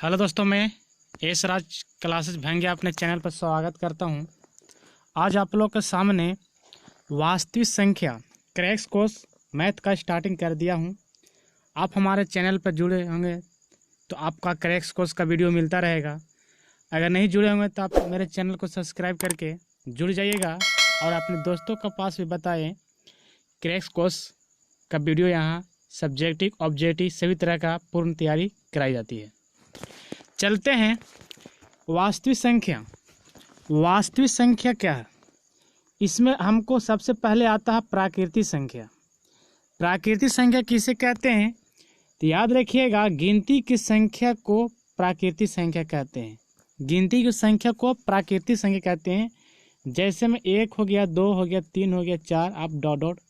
Hello दोस्तों, मैं S राज classes भंगिया अपने चैनल पर स्वागत करता हूं। आज आप लोग के सामने वास्तविक संख्या क्रैश कोर्स मैथ का स्टार्टिंग कर दिया हूं। आप हमारे चैनल पर जुड़े होंगे तो आपका क्रैश कोर्स का वीडियो मिलता रहेगा। अगर नहीं जुड़े होंगे तो आप मेरे चैनल को सब्सक्राइब करके जुड़ जाइएगा और अपने दोस्तों के पास भी बताएं। क्रैश कोर्स का वीडियो यहाँ सब्जेक्टिव ऑब्जेक्टिव सभी तरह का पूर्ण तैयारी कराई जाती है। चलते हैं वास्तविक संख्या। वास्तविक संख्या क्या है? इसमें हमको सबसे पहले आता है प्राकृतिक संख्या। प्राकृतिक संख्या किसे कहते हैं? तो याद रखिएगा, गिनती की संख्या को प्राकृतिक संख्या कहते हैं। गिनती की संख्या को प्राकृतिक संख्या कहते हैं। जैसे में 1 हो गया, 2 हो गया, 3 हो गया, 4, आप डॉट डॉट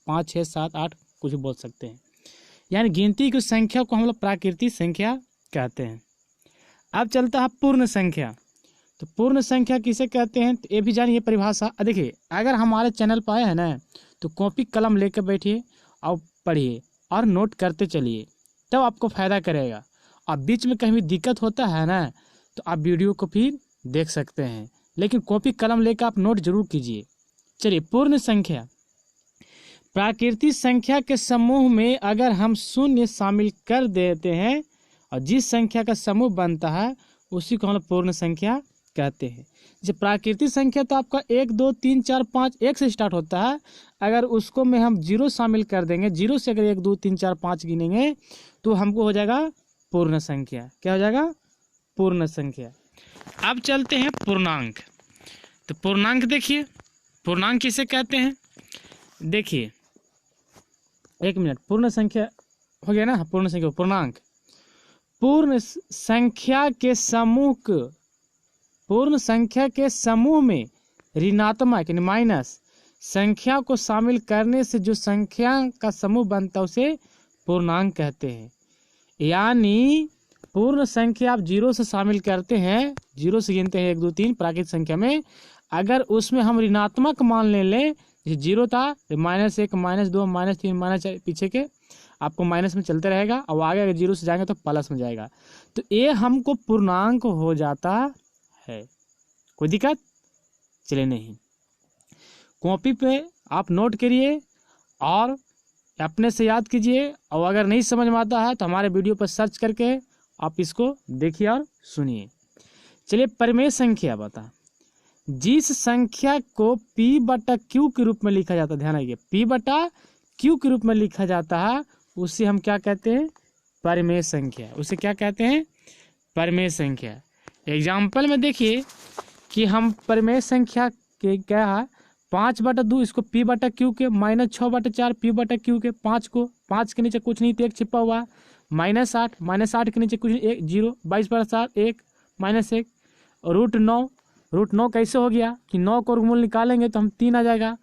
5 6 7 8 कुछ बोल सकते हैं। यानी गिनती की संख्या को हम लोग प्राकृतिक संख्या कहते हैं। अब चलता है पूर्ण संख्या। तो पूर्ण संख्या किसे कहते हैं? तो ये भी जानिए परिभाषा। देखिए, अगर हमारे चैनल पर आए हैं ना तो कॉपी कलम लेकर बैठिए और पढ़िए और नोट करते चलिए, तब आपको फ़ायदा करेगा। और बीच में कहीं भी दिक्कत होता है ना तो आप वीडियो को फिर देख सकते हैं, लेकिन कॉपी कलम लेकर आप नोट जरूर कीजिए। चलिए, पूर्ण संख्या। प्राकृतिक संख्या के समूह में अगर हम शून्य शामिल कर देते हैं और जिस संख्या का समूह बनता है उसी को हम लोग पूर्ण संख्या कहते हैं। जैसे प्राकृतिक संख्या तो आपका 1 2 3 4 5 1 से स्टार्ट होता है। अगर उसको में हम 0 शामिल कर देंगे, 0 से अगर 1 2 3 4 5 गिनेंगे तो हमको हो जाएगा पूर्ण संख्या। क्या हो जाएगा? पूर्ण संख्या। अब चलते हैं पूर्णांक। तो पूर्णांक देखिए, पूर्णांक किसे कहते हैं? देखिए, एक मिनट, पूर्ण संख्या हो गया ना, पूर्ण संख्या पूर्णांक। पूर्ण संख्या के समूह में ऋणात्मक यानी माइनस संख्या को शामिल करने से जो संख्या का समूह बनता है उसे पूर्णांक कहते हैं। यानी पूर्ण संख्या आप 0 से शामिल करते हैं, 0 से गिनते हैं 1 2 3 प्राकृतिक संख्या में। अगर उसमें हम ऋणात्मक मान ले, जैसे 0 था, -1 -2 -3 -4 पीछे के आपको माइनस में चलते रहेगा और आगे अगर 0 से जाएंगे तो प्लस में जाएगा, तो ये हमको पूर्णांक हो जाता है। कोई दिक्कत चले नहीं। कॉपी पे आप नोट करिए और अपने से याद कीजिए, और अगर नहीं समझ में आता है तो हमारे वीडियो पर सर्च करके आप इसको देखिए और सुनिए। चलिए, परिमेय संख्या बता। जिस संख्या को P/Q के रूप में लिखा जाता है, ध्यान रखिए, P/Q के रूप में लिखा जाता है उसे हम क्या कहते हैं? परिमेय संख्या। उसे क्या कहते हैं? परिमेय संख्या। एग्जाम्पल में देखिए कि हम परिमेय संख्या के क्या है, 5/2 इसको P/Q के, -6/4 P/Q के, 5 को 5 के नीचे कुछ नहीं तो 1 छिपा हुआ, -8 के नीचे कुछ नहीं, 1 0, 22/7 1 -1, √9 कैसे हो गया कि 9 को वर्गमूल निकालेंगे तो हम 3 आ जाएगा।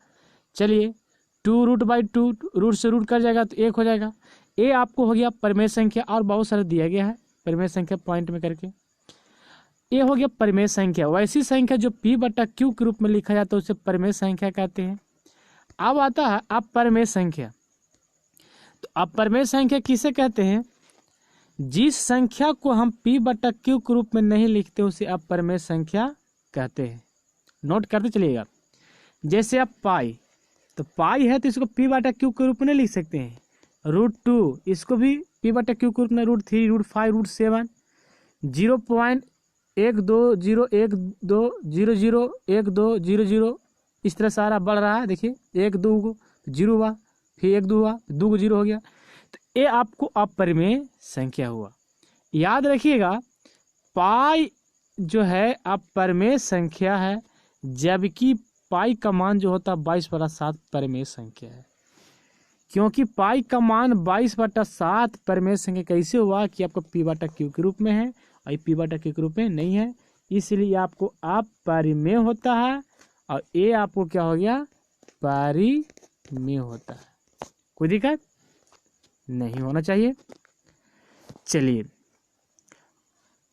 चलिए, 2√/2 रूट से रूट कर जाएगा तो 1 हो जाएगा। ये आपको हो गया परिमेय संख्या, और बहुत सारे दिया गया है परिमेय संख्या पॉइंट में करके। ये हो गया परिमेय संख्या। वैसी संख्या जो P/Q के रूप में लिखा जाता है उसे परिमेय संख्या कहते हैं। अब आता है अपरिमेय संख्या। तो अपरिमेय संख्या किसे कहते हैं? जिस संख्या को हम P/Q के रूप में नहीं लिखते उसे अपरिमेय संख्या कहते हैं। नोट करते चलिएगा। जैसे अब पाई, तो पाई है तो इसको P/Q के रूप में नहीं लिख सकते हैं। √2 इसको भी P/Q के रूप में, √3 √5 √7, 0.12001200 इस तरह सारा बढ़ रहा है। देखिए, 1 2 को 0 हुआ, फिर 1 2 हुआ, 2 को 0 हो गया, तो ये आपको अपरिमेय संख्या हुआ। याद रखिएगा, पाई जो है अपरिमेय संख्या है, जबकि पाई का मान जो होता है 22/7 परिमेय संख्या है। क्योंकि पाई का मान 22/7 परिमेय संख्या कैसे हुआ कि आपको P/Q के रूप में है और P/Q के रूप में नहीं है, इसलिए आपको अपरिमेय होता है और ये आपको क्या हो गया? परिमेय होता है। कोई दिक्कत नहीं होना चाहिए। चलिए,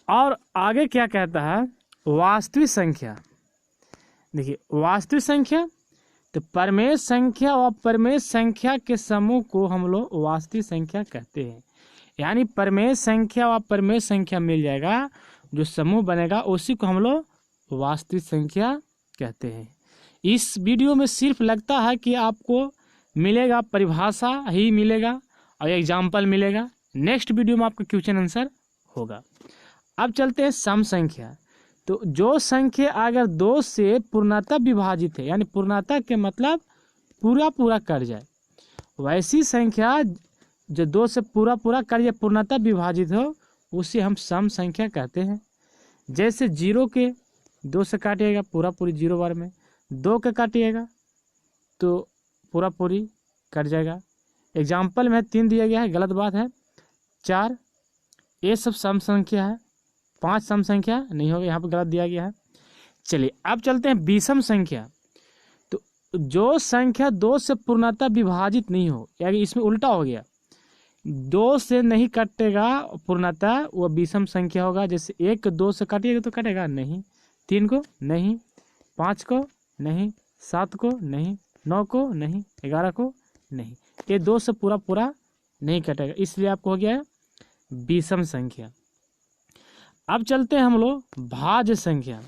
और आगे क्या कहता है? वास्तविक संख्या। देखिए, वास्तविक संख्या तो परिमेय संख्या और अपरिमेय संख्या के समूह को हम लोग वास्तविक संख्या कहते हैं। यानी प्रमेय संख्या और प्रमेय संख्या मिल जाएगा, जो समूह बनेगा उसी को हम लोग वास्तविक संख्या कहते हैं। इस वीडियो में सिर्फ लगता है कि आपको मिलेगा परिभाषा ही मिलेगा और एग्जाम्पल मिलेगा, नेक्स्ट वीडियो में आपका क्वेश्चन आंसर होगा। अब चलते हैं सम संख्या। तो जो संख्या अगर 2 से पूर्णतः विभाजित है, यानी पूर्णतः के मतलब पूरा पूरा कट जाए, वैसी संख्या जो 2 से पूरा पूरा कट जाए, पूर्णतः विभाजित हो, उसे हम सम संख्या कहते हैं। जैसे 0 के 2 से काटिएगा पूरा पूरी 0 बार में, 2 के काटिएगा तो पूरा पूरी कट जाएगा। एग्जाम्पल में 3 दिया गया है, गलत बात है। 4, ये सब सम संख्या है। 5 सम संख्या नहीं होगा, यहाँ पर गलत दिया गया है। चलिए अब चलते हैं विषम संख्या। तो जो संख्या 2 से पूर्णतः विभाजित नहीं हो, यानी इसमें उल्टा हो गया, 2 से नहीं कटेगा पूर्णतः, वो विषम संख्या होगा। जैसे 1 को 2 से काटिएगा तो कटेगा नहीं, 3 को नहीं, 5 को नहीं, 7 को नहीं, 9 को नहीं, 11 को नहीं, ये 2 से पूरा पूरा नहीं कटेगा, इसलिए आपको हो गया विषम संख्या। अब चलते हैं हम लोग भाज्य संख्या।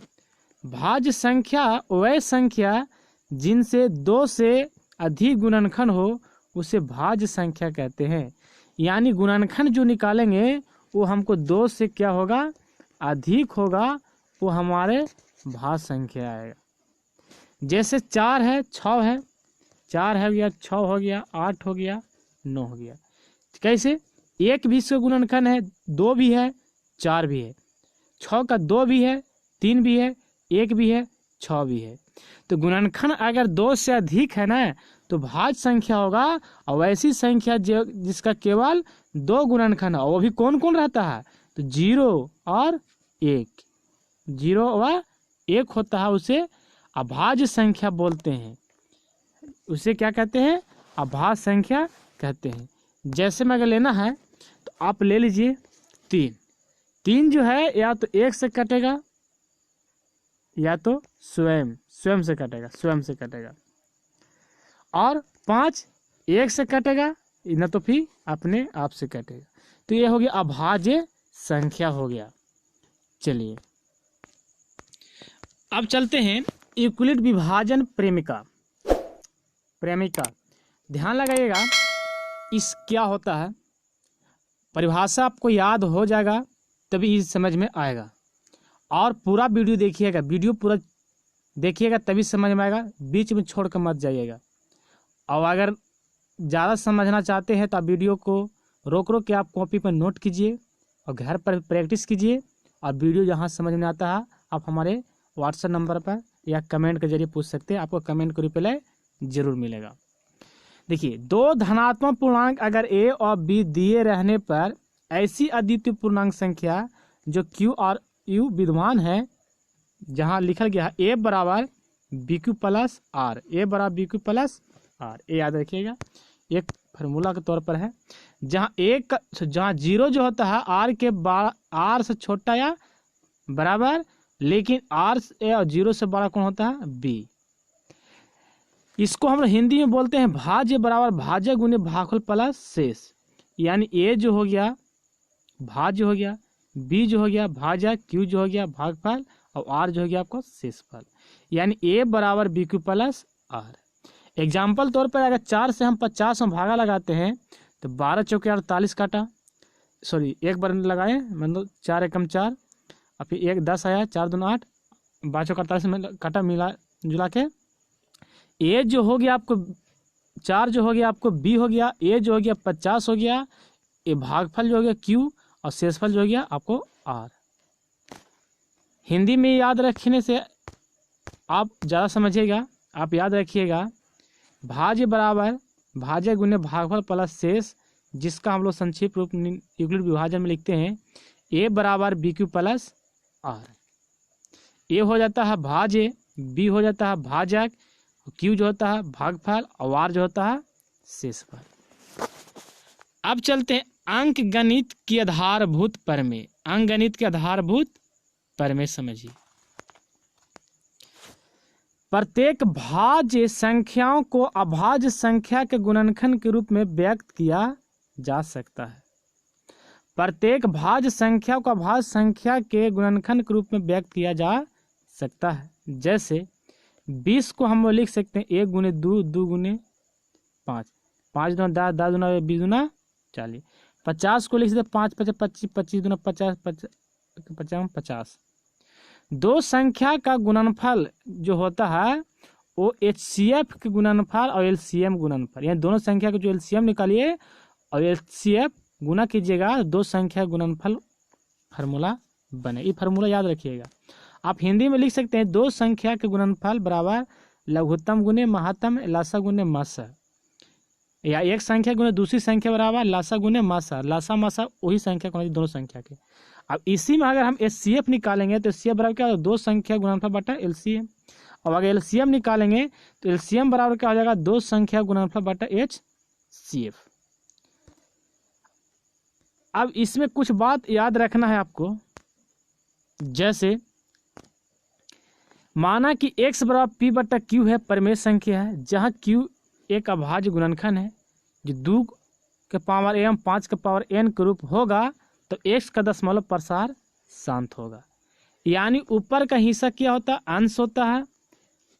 भाज्य संख्या वह संख्या जिनसे 2 से अधिक गुणनखंड हो, उसे भाज्य संख्या कहते हैं। यानी गुणनखंड जो निकालेंगे वो हमको 2 से क्या होगा, अधिक होगा, वो हमारे भाज्य संख्या आएगा। जैसे 4 है, 6 है, 4 हो गया, 6 हो गया, 8 हो गया, 9 हो गया। कैसे? 1 भी इसका गुणनखंड है, 2 भी है, 4 भी है, 6 का 2 भी है, 3 भी है, 1 भी है, 6 भी है। तो गुणनखंड अगर 2 से अधिक है ना, तो भाज्य संख्या होगा। और वैसी संख्या जो जिसका केवल 2 गुणनखंड है, वो भी कौन कौन रहता है, तो 0 और 1, 0 व 1 होता है, उसे अभाज्य संख्या बोलते हैं। उसे क्या कहते हैं, अभाज्य संख्या कहते हैं। जैसे में अगर लेना है तो आप ले लीजिए 3। 3 जो है या तो 1 से कटेगा या तो स्वयं से कटेगा, स्वयं से कटेगा। और 5 1 से कटेगा, न तो फिर अपने आप से कटेगा। तो ये हो गया अभाज्य संख्या हो गया। चलिए अब चलते हैं यूक्लिड विभाजन प्रेमिका। ध्यान लगाइएगा, इस क्या होता है, परिभाषा आपको याद हो जाएगा तभी इस समझ में आएगा। और पूरा वीडियो देखिएगा, वीडियो पूरा देखिएगा तभी समझ में आएगा, बीच में छोड़ कर मत जाइएगा। और अगर ज़्यादा समझना चाहते हैं तो आप वीडियो को रोक के आप कॉपी पर नोट कीजिए और घर पर प्रैक्टिस कीजिए। और वीडियो जहाँ समझ में आता है आप हमारे व्हाट्सएप नंबर पर या कमेंट के जरिए पूछ सकते हैं, आपको कमेंट को रिप्लाई जरूर मिलेगा। देखिए, 2 धनात्मक पूर्णांक अगर ए और बी दिए रहने पर ऐसी अद्वितीय पूर्णांक संख्या जो क्यू और यू विद्यमान है, जहां लिखा गया है ए बराबर बी क्यू प्लस आर, ए बराबर बी क्यू प्लस आर, ये याद रखिएगा, एक फार्मूला के तौर पर है। जहाँ 0 जो होता है आर से छोटा या बराबर, लेकिन आर और 0 से बड़ा कौन होता है, बी। इसको हम हिंदी में बोलते हैं भाज्य बराबर भाज्य गुने भागफल प्लस शेष। यानी ए जो हो गया भाज्य हो गया, बी जो हो गया भाज्य, क्यू जो हो गया भागफल, और आर जो हो गया आपको शेषफल। यानी ए बराबर B Q plus R. Example तौर पर अगर 4 से हम 50 में भागा लगाते हैं तो 12 चौके 48 काटा, सॉरी 1 बार लगाए, मतलब 4 एकम 4, और फिर 1 10 आया, 4 दूना 8, 12 चौके 48 में काटा, मिला जुला के ए जो हो गया आपको 4 जो हो गया आपको बी हो गया, ए जो हो गया 50 हो गया, ए भागफल जो हो गया क्यू, और शेषफल जो हो गया आपको आर। हिंदी में याद रखने से आप ज़्यादा समझिएगा, आप याद रखिएगा भाज्य बराबर भाज्य गुने भागफल प्लस शेष, जिसका हम लोग संक्षिप्त रूप यूक्लिड विभाजन में लिखते हैं ए बराबर बी क्यू प्लस आर। ए हो जाता है भाज्य, बी हो जाता है भाजक, क्यू जो होता है भागफल, और आर जो होता है शेषफल। अब चलते हैं अंक गणित की आधारभूत प्रमेय। अंक गणित के आधारभूत प्रमेय समझिए। प्रत्येक भाज्य संख्याओं को अभाज्य संख्या के गुणनखंड के रूप में व्यक्त किया जा सकता है। प्रत्येक भाज्य संख्या को भाज्य संख्या के गुणनखंड के रूप में व्यक्त किया जा सकता है। जैसे 20 को हम लिख सकते हैं 1 गुने 2, 2 गुने 5, 5 दूना 10, 10 दूना 20 दूना 40। 50 को लिख सकते 5 5 25, 25 दूना 50, 50 50। दो संख्या का गुणनफल जो होता है वो HCF के गुणनफल और LCM गुणनफल, यानी दोनों संख्या का जो LCM निकालिए और HCF गुना कीजिएगा, दो संख्या गुणनफल फार्मूला बने। ये फार्मूला याद रखिएगा। आप हिंदी में लिख सकते हैं दो संख्या के गुणनफल बराबर लघुत्तम गुने महत्तम लासा गुने मासा, या एक संख्या गुने दूसरी संख्या बराबर लासा गुने मासा, लासा मासा वही संख्या को दोनों संख्या के। अब इसी में अगर हम HCF निकालेंगे तो HCF बराबर क्या होगा, दो संख्या गुणनफल बटा LCM। और अगर LCM निकालेंगे तो LCM बराबर क्या हो जाएगा, दो संख्या गुणनफल बटा HCF। अब इसमें कुछ बात याद रखना है आपको। जैसे माना कि x बराबर P बटा Q है, परिमेय संख्या है, जहाँ Q एक अभाज्य गुणनखंड है जो 2 के पावर m 5 के पावर n के रूप होगा, तो x का दशमलव प्रसार शांत होगा। यानी ऊपर का हिस्सा क्या होता है, अंश होता है,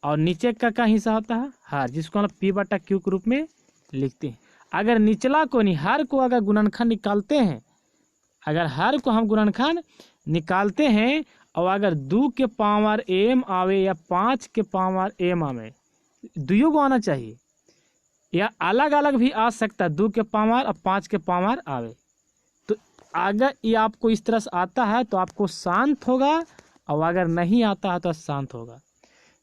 और नीचे का हिस्सा होता है हर, जिसको हम P बटा Q के रूप में लिखते हैं। अगर निचला को नहीं हर को अगर गुणनखंड निकालते हैं, अगर हर को हम गुणनखंड निकालते हैं और अगर 2 के पावर m आवे या 5 के पावर m आवे, दुइयों को आना चाहिए, या अलग अलग भी आ सकता है, 2 के पावर और 5 के पावर आवे। तो अगर ये आपको इस तरह से आता है तो आपको शांत होगा, और अगर नहीं आता है तो शांत होगा।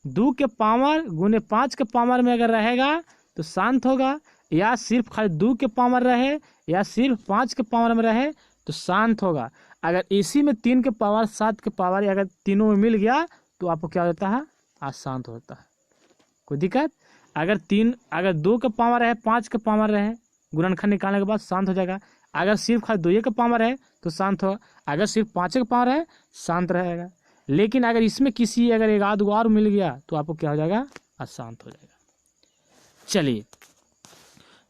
2 के पावर गुने 5 के पावर में अगर रहेगा तो शांत होगा, या सिर्फ खाली 2 के पावर रहे या सिर्फ 5 के पावर में रहे तो शांत होगा। अगर इसी में 3 के पावर 7 के पावर अगर तीनों में मिल गया तो आपको क्या होता है, अशांत होता है। कोई दिक्कत? अगर 2 के पावर रहे 5 के पावर रहे, गुणनखंड निकालने के बाद शांत हो जाएगा। अगर सिर्फ खाली 2 के पावर है तो शांत होगा, अगर सिर्फ 5 के पावर है शांत रहेगा। लेकिन अगर इसमें किसी अगर एक आध और मिल गया तो आपको क्या हो जाएगा, अशांत हो जाएगा। चलिए,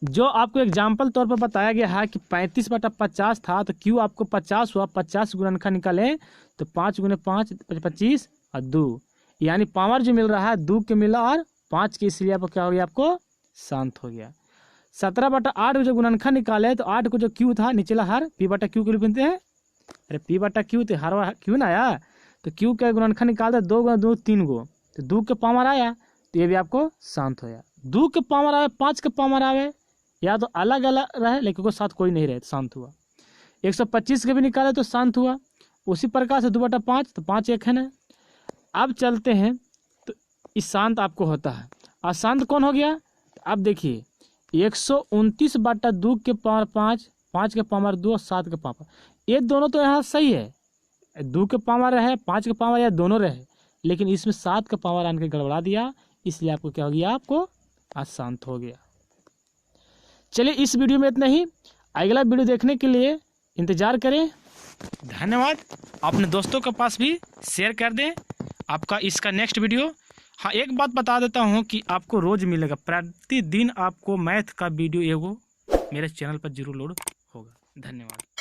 जो आपको एग्जाम्पल तौर पर बताया गया है कि 35 बटा 50 था, तो Q आपको 50 हुआ, 50 गुणनखंड निकाले तो 5 गुने 5 25 और 2, यानी पावर जो मिल रहा है 2 के मिला और 5 के, इसलिए आपको क्या हो गया, आपको शांत हो गया। 17 बटा 8 जो गुणनखंड निकाले तो 8 को जो Q था निचला हर P बटा Q के रूप में हैं, अरे P बटा Q तो हर Q ना आया, तो Q का गुणनखंड निकालते 2 गुना 2 3 गो, तो 2 के पावर आया तो ये भी आपको शांत हो गया। 2 के पावर आवे 5 के पावर आवे, या तो अलग अलग रहे लेकिन साथ कोई नहीं रहे तो शांत हुआ। 125 के भी निकाले तो शांत हुआ। उसी प्रकार से 2 बटा 5 तो 5 एक है ना। अब चलते हैं तो इस शांत आपको होता है। अशांत कौन हो गया, अब देखिए 129 बटा 2 के पावर 5, 5 के पावर 2 और 7 के पावर, ये दोनों तो यहाँ सही है, 2 के पावर रहे 5 के पावर या दोनों रहे, लेकिन इसमें 7 का पावर आने के गड़बड़ा दिया, इसलिए आपको क्या हो गया, आपको अशांत हो गया। चलिए, इस वीडियो में इतना ही। अगला वीडियो देखने के लिए इंतजार करें। धन्यवाद। अपने दोस्तों के पास भी शेयर कर दें आपका इसका नेक्स्ट वीडियो। हाँ, एक बात बता देता हूँ कि आपको रोज़ मिलेगा, प्रतिदिन आपको मैथ का वीडियो एगो मेरे चैनल पर जरूर लोड होगा। धन्यवाद।